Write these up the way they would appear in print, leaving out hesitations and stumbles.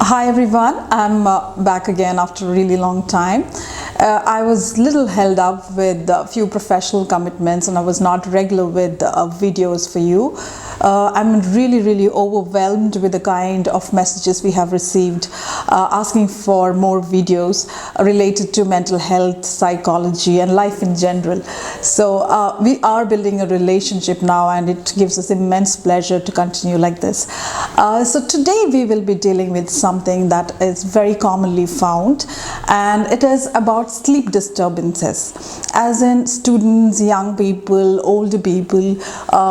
Hi everyone, I'm back again after a really long time. I was little held up with a few professional commitments and I was not regular with videos for you. I'm really overwhelmed with the kind of messages we have received asking for more videos related to mental health, psychology and life in general. So we are building a relationship now and it gives us immense pleasure to continue like this. So today we will be dealing with something that is very commonly found, and it is about sleep disturbances, as in students, young people, older people,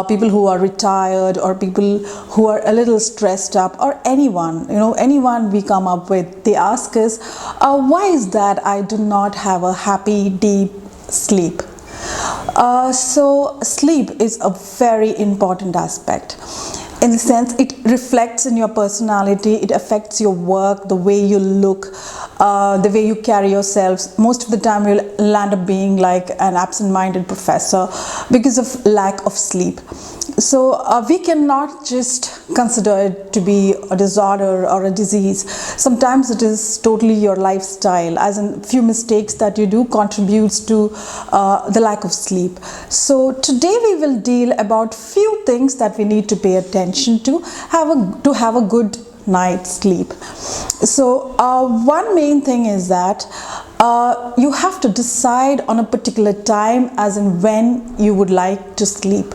people who are retired or people who are a little stressed up, or anyone we come up with. They ask us, why is that I do not have a happy deep sleep? So sleep is a very important aspect. In the sense, it reflects in your personality, it affects your work, the way you look, the way you carry yourselves. Most of the time you'll land up being like an absent-minded professor because of lack of sleep. So we cannot just consider it to be a disorder or a disease. Sometimes it is totally your lifestyle, as in few mistakes that you do contributes to the lack of sleep. So today we will deal about few things that we need to pay attention to have a good night's sleep. So one main thing is that you have to decide on a particular time, as in when you would like to sleep.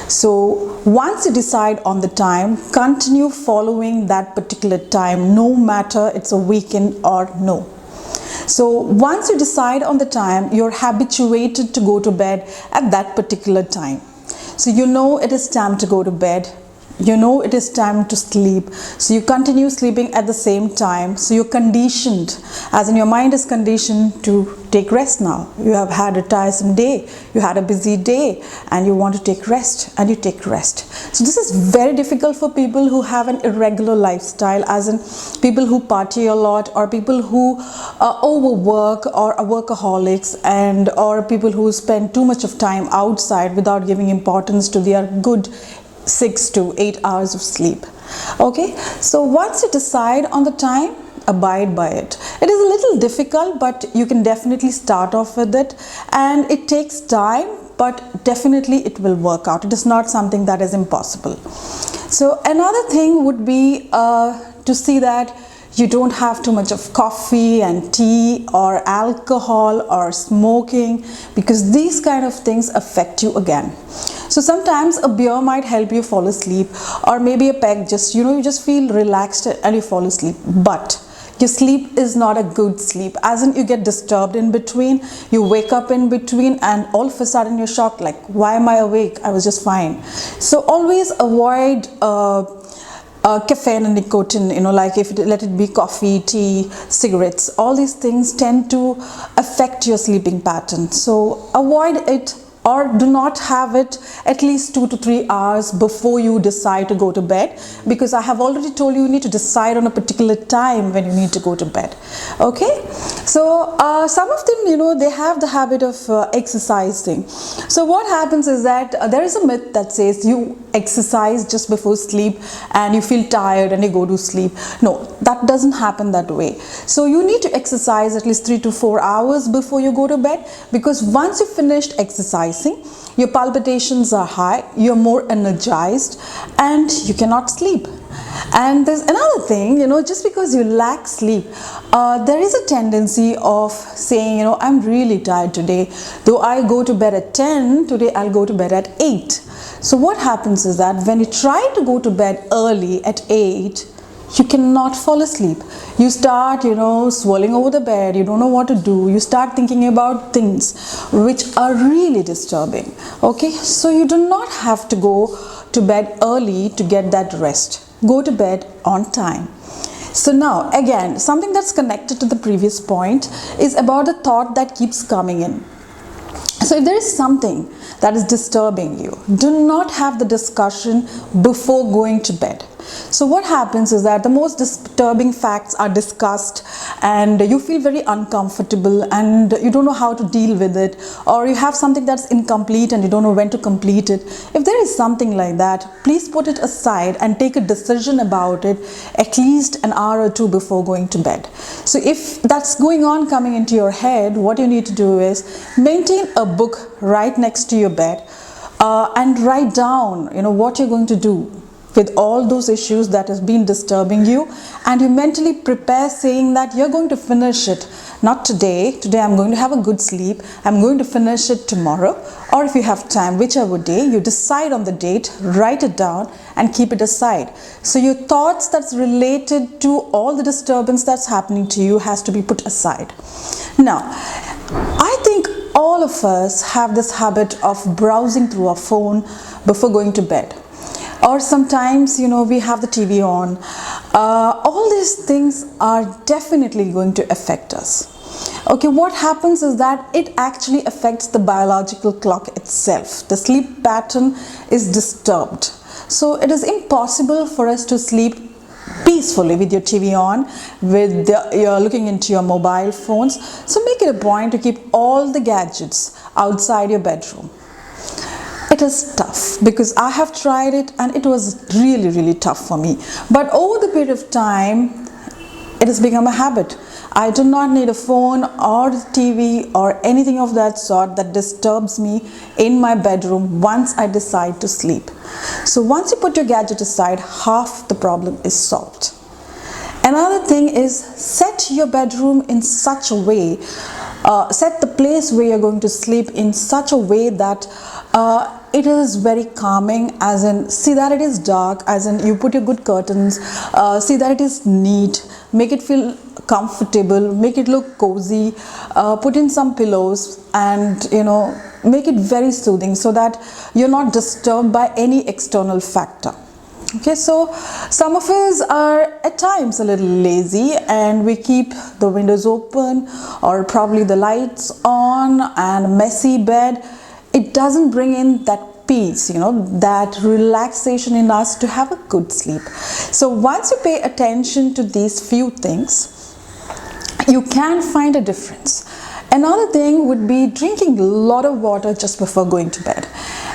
So once you decide on the time, continue following that particular time, no matter it's a weekend or no. So once you decide on the time, you're habituated to go to bed at that particular time. So you know it is time to go to bed. You know it is time to sleep, so you continue sleeping at the same time. So you're conditioned, as in your mind is conditioned to take rest now. You have had a tiresome day, you had a busy day and you want to take rest, and you take rest. So this is very difficult for people who have an irregular lifestyle, as in people who party a lot, or people who overwork, or are workaholics, and or people who spend too much of time outside without giving importance to their good 6 to 8 hours of sleep. Okay, so once you decide on the time, abide by it. It is a little difficult, but you can definitely start off with it, and it takes time, but definitely it will work out. It is not something that is impossible. So another thing would be to see that you don't have too much of coffee and tea or alcohol or smoking, because these kind of things affect you again. So sometimes a beer might help you fall asleep, or maybe a peg, just you just feel relaxed and you fall asleep, but your sleep is not a good sleep, as in you get disturbed in between, you wake up in between, and all of a sudden you're shocked, like, why am I awake? I was just fine. So always avoid caffeine and nicotine, like let it be coffee, tea, cigarettes. All these things tend to affect your sleeping pattern. So avoid it, or do not have it at least 2 to 3 hours before you decide to go to bed, because I have already told you, you need to decide on a particular time when you need to go to bed. Okay, so some of them, they have the habit of exercising. So what happens is that there is a myth that says you exercise just before sleep and you feel tired and you go to sleep. No, that doesn't happen that way. So you need to exercise at least 3 to 4 hours before you go to bed, because once you finished exercising, your palpitations are high, you're more energized, and you cannot sleep. And there's another thing, just because you lack sleep, there is a tendency of saying, I'm really tired today. Though I go to bed at 10, today I'll go to bed at 8. So what happens is that when you try to go to bed early at 8, you cannot fall asleep. You start, swirling over the bed, you don't know what to do, you start thinking about things which are really disturbing. Okay, so you do not have to go to bed early to get that rest. Go to bed on time. So now again, something that's connected to the previous point is about the thought that keeps coming in. So if there is something that is disturbing you, do not have the discussion before going to bed. So what happens is that the most disturbing facts are discussed and you feel very uncomfortable and you don't know how to deal with it, or you have something that's incomplete and you don't know when to complete it. If there is something like that, please put it aside and take a decision about it at least an hour or two before going to bed. So if that's going on coming into your head, what you need to do is maintain a book right next to your bed and write down what you're going to do with all those issues that has been disturbing you, and you mentally prepare saying that you're going to finish it. Not today I'm going to have a good sleep, I'm going to finish it tomorrow, or if you have time, whichever day, you decide on the date, write it down and keep it aside. So your thoughts that's related to all the disturbance that's happening to you has to be put aside. Now, I think all of us have this habit of browsing through our phone before going to bed. Or sometimes, we have the TV on. All these things are definitely going to affect us. Okay, what happens is that it actually affects the biological clock itself. The sleep pattern is disturbed. So it is impossible for us to sleep peacefully with your TV on, with you're looking into your mobile phones. So make it a point to keep all the gadgets outside your bedroom. It is tough because I have tried it and it was really, really tough for me. But over the period of time, it has become a habit. I do not need a phone or TV or anything of that sort that disturbs me in my bedroom once I decide to sleep. So once you put your gadget aside, half the problem is solved. Another thing is, set your bedroom in such a way, set the place where you're going to sleep in such a way that it is very calming, as in see that it is dark, as in you put your good curtains, see that it is neat, make it feel comfortable, make it look cozy, put in some pillows and make it very soothing so that you're not disturbed by any external factor. Okay, so some of us are at times a little lazy and we keep the windows open or probably the lights on and a messy bed. It doesn't bring in that peace, that relaxation in us to have a good sleep. So once you pay attention to these few things, you can find a difference. Another thing would be drinking a lot of water just before going to bed.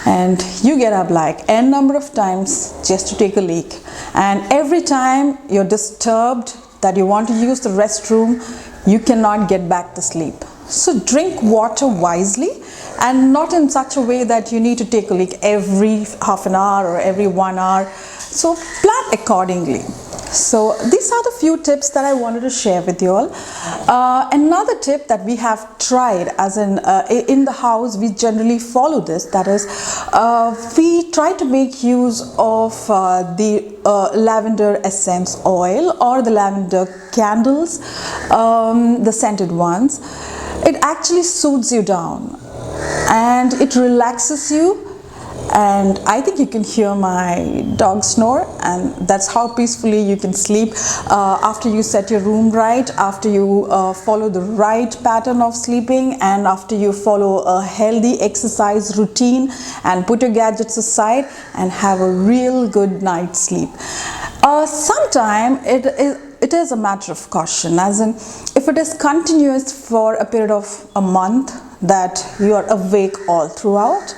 And you get up like n number of times just to take a leak. And every time you're disturbed that you want to use the restroom, you cannot get back to sleep. So drink water wisely and not in such a way that you need to take a leak every half an hour or every 1 hour. So plan accordingly. So these are the few tips that I wanted to share with you all. Another tip that we have tried, as in the house, we generally follow this. That is, we try to make use of the lavender essence oil or the lavender candles, the scented ones. It actually soothes you down and it relaxes you. And I think you can hear my dog snore, and that's how peacefully you can sleep after you set your room right, after you follow the right pattern of sleeping, and after you follow a healthy exercise routine and put your gadgets aside and have a real good night's sleep. Sometimes it is a matter of caution, as in if it is continuous for a period of a month that you are awake all throughout,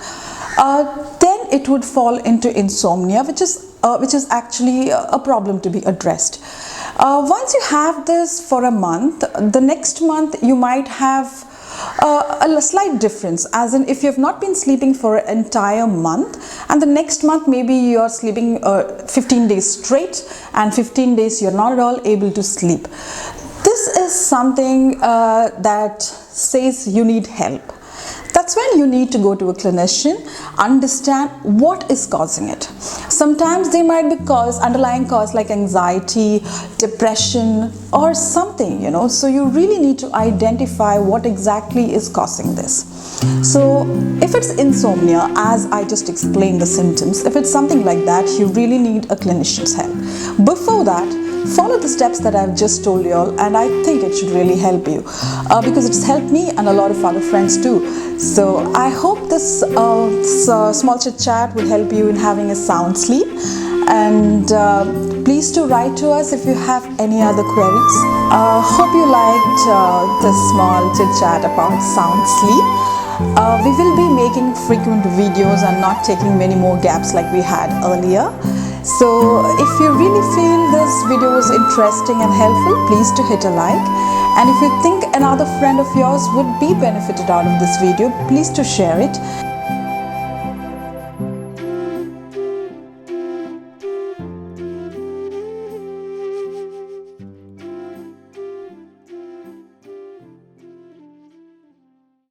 then it would fall into insomnia, which is actually a problem to be addressed. Once you have this for a month, the next month you might have a slight difference, as in if you have not been sleeping for an entire month and the next month maybe you are sleeping 15 days straight and 15 days you're not at all able to sleep. This is something that says you need help. That's when you need to go to a clinician, understand what is causing it. Sometimes they might be underlying cause like anxiety, depression or something, so you really need to identify what exactly is causing this. So if it's insomnia, as I just explained the symptoms, if it's something like that, you really need a clinician's help. Before that, follow the steps that I've just told you all, and I think it should really help you because it's helped me and a lot of other friends too. So I hope this small chit chat will help you in having a sound sleep. and please do write to us if you have any other queries. Hope you liked this small chit chat about sound sleep. We will be making frequent videos and not taking many more gaps like we had earlier. So if you really feel this video was interesting and helpful, please do hit a like. And if you think another friend of yours would be benefited out of this video, please do share it.